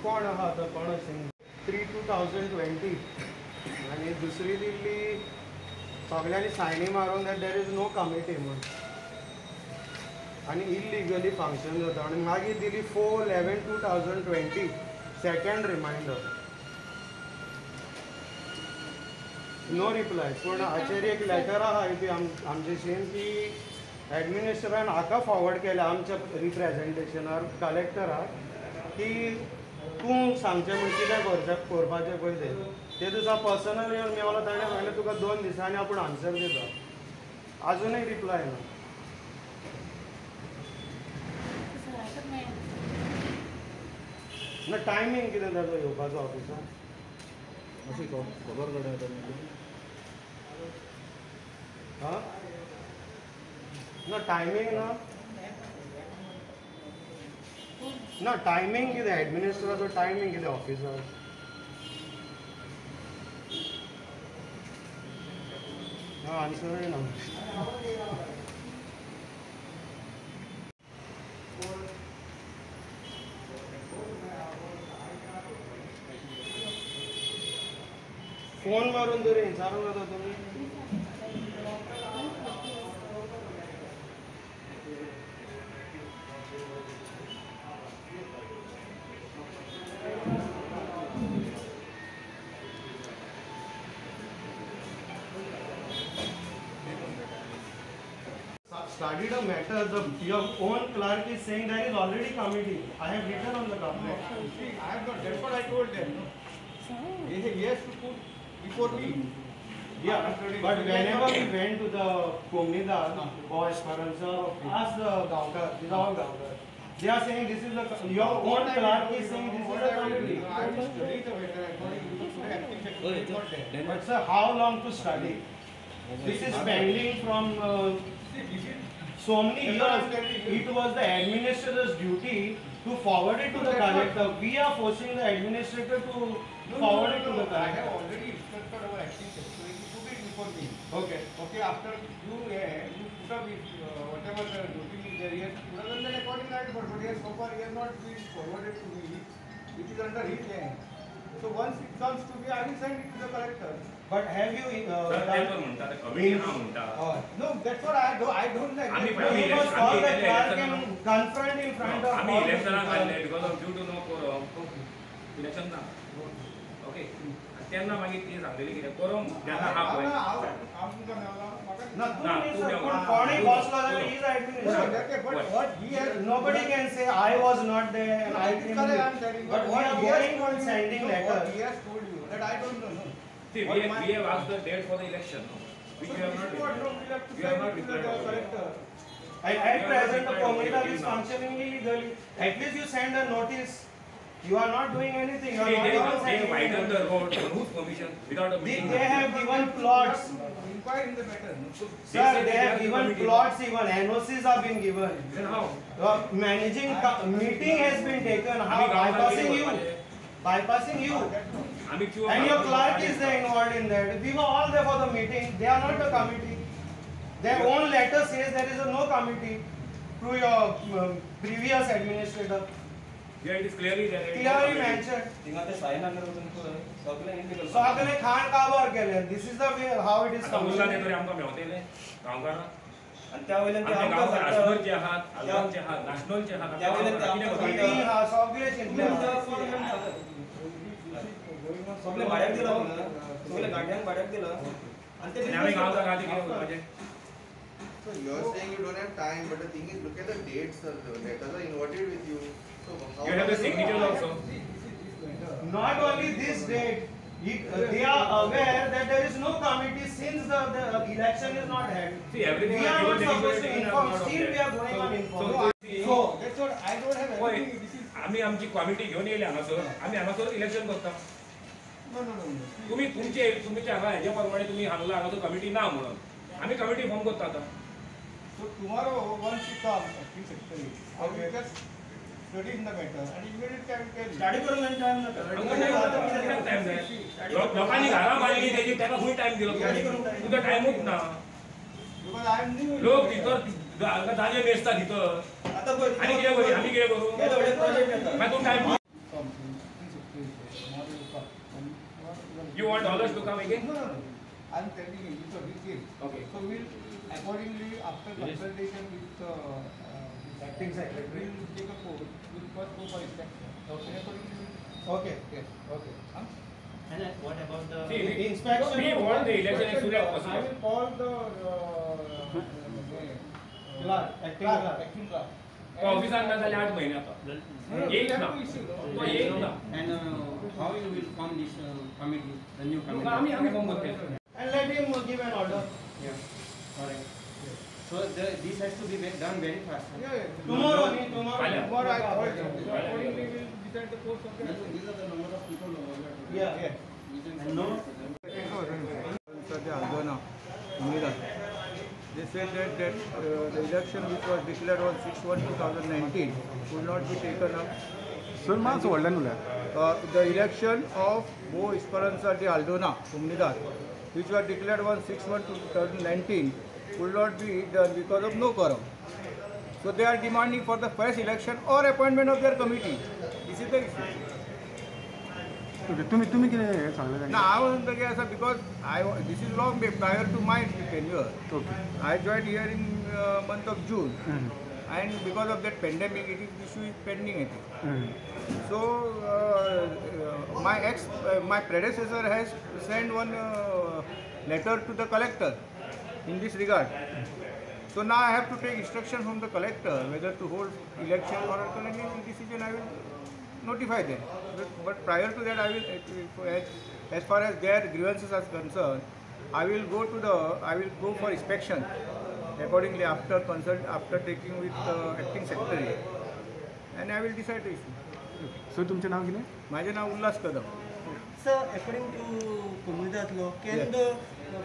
कोण आहा तो कोण सिंग 3/2020 आणि दुसरी दिल्ली सगळ्यांनी सायनी मारून that there is no committee म्हणून आणि इलिगली फंक्शन जाता आणि मागीर दिली 4/11/2020 सेकंड रिमाइंडर नो रिप्लाय पूण हाचेर एक लेटर आहा आमचे शेन की एडमिनिस्ट्रेशन हाका फॉरवर्ड केला आमच्या रिप्रेजेंटेशनार कलेक्टराक की तूं सांगचें म्हण कितें करपाचें पळय ते दिसा पर्सनल येवन मेवलो ताणें सांगलें तुका 2 दिसांनी आपूण आन्सर दिता आजुनूय रिप्लाय ना ना टायमींग कितें ताजो येवपाचो ऑफिसान अशी खबर कळटा हां ना टायमींग ना टायमींग कितें एडमिनिस्ट्रेटराचो टायमींग कितें ऑफिसार आन्सरूय ना फोन मारून तरी विचारूंक येता तुमी studied a matter, your own clerk is saying there is already committee. I have written on the complaint. See, I have not. That's what I told them. No? They say yes to put before me. Yeah, but whenever we went to the Komnidar or Esperanza, ask the Gaonkar, these are all Gaonkar. They are saying this is the, your own clerk is saying this is the committee. I have studied the matter. I thought it was today acting section not there. But sir, how long to study? This is pending from See, this is so many years. It was the administrator's duty to forward it to the collector. We are forcing the administrator to forward it to the I collector. have already instructed our acting secretary to put it before me. Okay. Okay, after you put up whatever the duty is there, he has put up and then accordingly I have but yes, so far he has not been forwarded to me. It is under his hand. So once it comes to me, I will send it to the collector. But have you No, that's what I don't like. you must call the clerk and confront in front of all the people. because of due to no quorum election ना okay त्यांना मागित ती सांगलेली कितें quorum ज्यांना हा पळय No, कोणी बसला जाल्यार he is administrator. But what he has, Nobody can say I was not there and I came I am here. telling you. But we are going on sending What letters. he has told you that I don't know. see we have asked the date for the election which we have not replied. At present the Komnidar is functioning illegally. At least you send a notice. You are not doing anything. You are not even They sending widen anything. the road on whose permission without a meeting. They have given plots. Inquire in the matter. Sir, they have given plots, even NOCs have been given. Then how? Managing meeting has been taken. How bypassing you? Bypassing you. And your clerk is there involved in that. We were all there for the meeting. They are not the committee. Their own letter says there is no committee to your previous administrator. Yeah, it is clearly there. Clearly mentioned. सगळे खाण काबार केले. This is the way how it is आता मुलांनी functioning. तरी आमकां मेवतले गांवकारां आणि त्या वेळेला ते आमचे आमकां गांवकार सांगता- आसनोरचे आहात आलगांवचे आहात नाशनलचे आहात त्या वेळेला ते आमकां कितें Meeting करता? हा सगळे शिकले. सगळे भाड्याक दिलं म्हणून सगळे गाड्यांक भाड्याक दिलं आणि ते आनी आमी गांवकार आहात ते कितें करपाचें? So you're saying you don't have time, but the thing is, look at the dates. The letters are inverted with you. So how You have the signatures also. Not only this date, they are aware that there is no committee since the election is not held. See, everything We are is not given supposed to deliberately inform. and not Still, we are object. going on informing. So that's what I don't have होय anything. This is आमी आमची committee घेवन येयले हांगासर आमी हांगासर election करता no. तुमी तुमच्या हांगा हेजे प्रमाणे तुमी हांगला हांगासर कमिटी ना म्हणून आमी कमिटी फॉर्म करता आतां So tomorrow once you come, acting secretary, I will just study in the matter and immediately I will tell you. Study करून टाइम नका. टाइम जाय लोकांनी घरां बांदली तेजी ताका खूंय टायम दिलो तुका टायमूच ना Because I am new. लोक भितर हांगा दाजे मेसता भितर आता आनी कितें करूं आमी कितें करूं प्रोजेक्ट येतात मागीर तूं time You want dollars to come again? No, no, no. I'm telling you, so this is. Okay. So we'll accordingly, after consultation with Acting secretary. we'll take a code. We'll first go for inspection. Okay. Accordingly, Okay. yes. Okay. Huh? And what about the See, Inspection. we want the election as soon as I possible. will call the Clerk, acting clerk, clerk. acting clerk. ऑफिसांना झाले 8 महिने आता येईल ना तो येईल ना and how you will form this committee, the new mug committee? आम्ही form करतो And let him give an order. Yeah. Alright. So this has to be done very fast. Huh? Yeah, yeah. Tomorrow. Tomorrow. Kala. Tomorrow I call him. So accordingly we'll decide the course of the These are the number of people over there. Yeah. Yeah. And no. They said that the election which was declared on 6/1/2019 would not be taken up. The election of Bo Esperanza de Aldona, Comunidad, which was declared on 6/1/2019 would not be done because of no quorum. So they are demanding for the first election or appointment of their committee. This is the issue. तुम्ही किती सांगलं Now I was because this is long prior to my tenure. Okay. I joined here in month of June, and because of that pandemic, this issue is pending. I think. So my predecessor has sent one letter to the collector in this regard. So now I have to take instruction from the collector whether to hold election or any decision. I will notify them. But prior to that, I will, as far as their grievances are concerned, I will go for inspection accordingly after taking with acting secretary, and I will decide the issue. So तुमचे नाव किती? माझे नाव उल्हास कदम. So according to Comunidad law, can Yes. the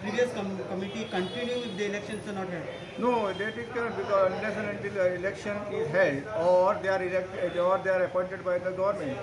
previous committee continue if the elections are not held? No, that is cannot because unless and until the election is held or they are elected or they are appointed by the government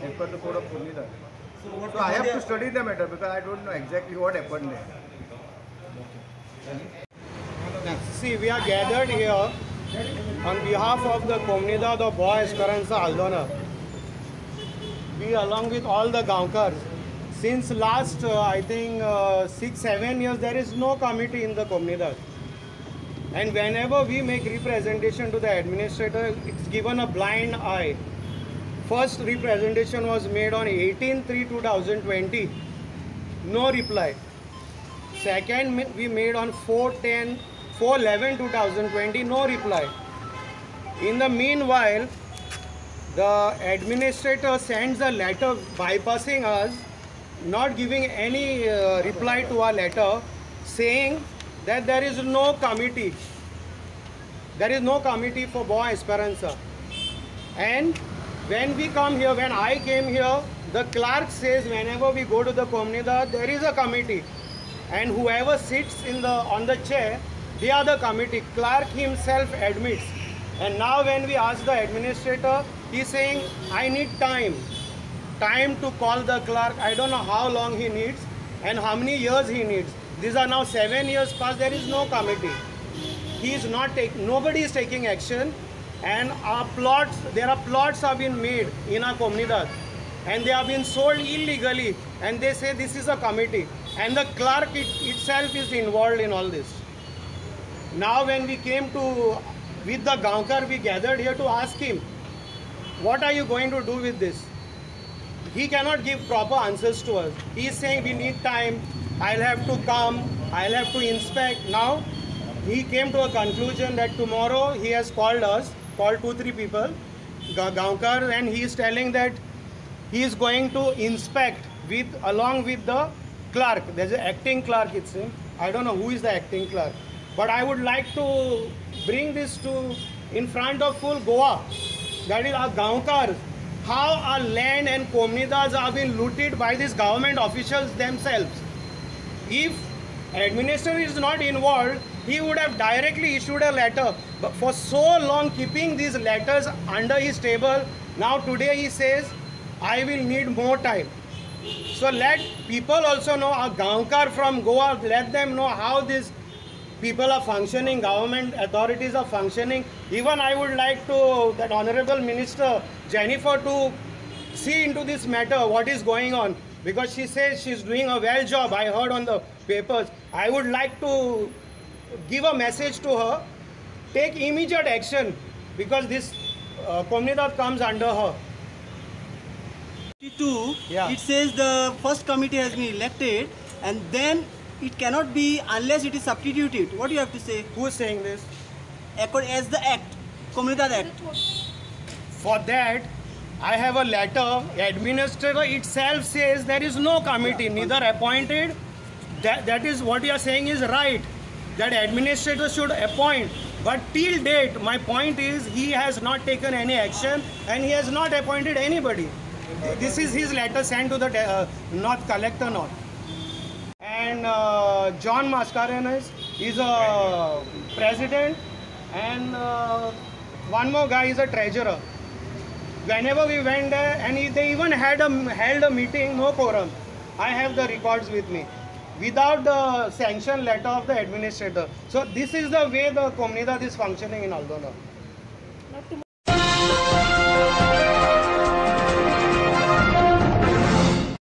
as per the code of Comunidad. So what So I have to study the matter because I don't know exactly what happened there. See, we are gathered here on behalf of the Comunidad of Bo Esperanza Aldona. We, along with all the Gaonkars, since last I think 6-7 years, there is no committee in the Comunidad. And whenever we make representation to the administrator, it's given a blind eye. First representation was made on 18/3/2020, no reply. Second, we made on 4/11/2020, no reply. In the meanwhile, the administrator sends a letter bypassing us, not giving any reply to our letter, saying that there is no committee. There is no committee for Bo Esperanza. And when we come here, when I came here, the clerk says whenever we go to the Comunidad, there is a committee. And whoever sits on the chair, they are the committee. Clerk himself admits. And now when we ask the administrator, he's saying, I need time to call the clerk. I don't know how long he needs and how many years he needs. These are now 7 years past, there is no committee. He is not nobody is taking action, and there are plots have been made in our Comunidad, and they have been sold illegally, and they say this is a committee, and the clerk itself is involved in all this. Now when we came with the Gaonkar, we gathered here to ask him, what are you going to do with this? He cannot give proper answers to us. He is saying we need time, I'll have to come, I'll have to inspect. Now he came to a conclusion that tomorrow he has called 2-3 people, Gaonkar, and he is telling that he is going to inspect along with the clerk. There's an acting clerk, it's him. I don't know who is the acting clerk. But I would like to bring this in front of full Goa. That is our Gaonkar. How our land and Comunidads are being looted by these government officials themselves. If administrator is not involved, he would have directly issued a letter. But for so long keeping these letters under his table, now today he says, I will need more time. So let people also know, our Gaonkar from Goa, let them know how these people are functioning, government authorities are functioning. Even I would like that Honorable Minister Jennifer to see into this matter, what is going on. because she says she's doing a well job. I heard on the papers. I would like to give a message to her. Take immediate action because this Komunidad comes under her. 52, Yeah. it says the first committee has been elected and then it cannot be unless it is substituted. What do you have to say? Who is saying this? As the Act, Komunidad Act. For that, I have a letter. Administrator itself says there is no committee, neither appointed. That is what you are saying is right. That administrator should appoint. But till date, my point is he has not taken any action and he has not appointed anybody. This is his letter sent to the North Collector North. And John Mascarenas is a president and one more guy is a treasurer. Whenever we went there, and they even held a meeting, no quorum. I have the records with me, without the sanction letter of the administrator. So this is the way the Komunidad is functioning in Aldona.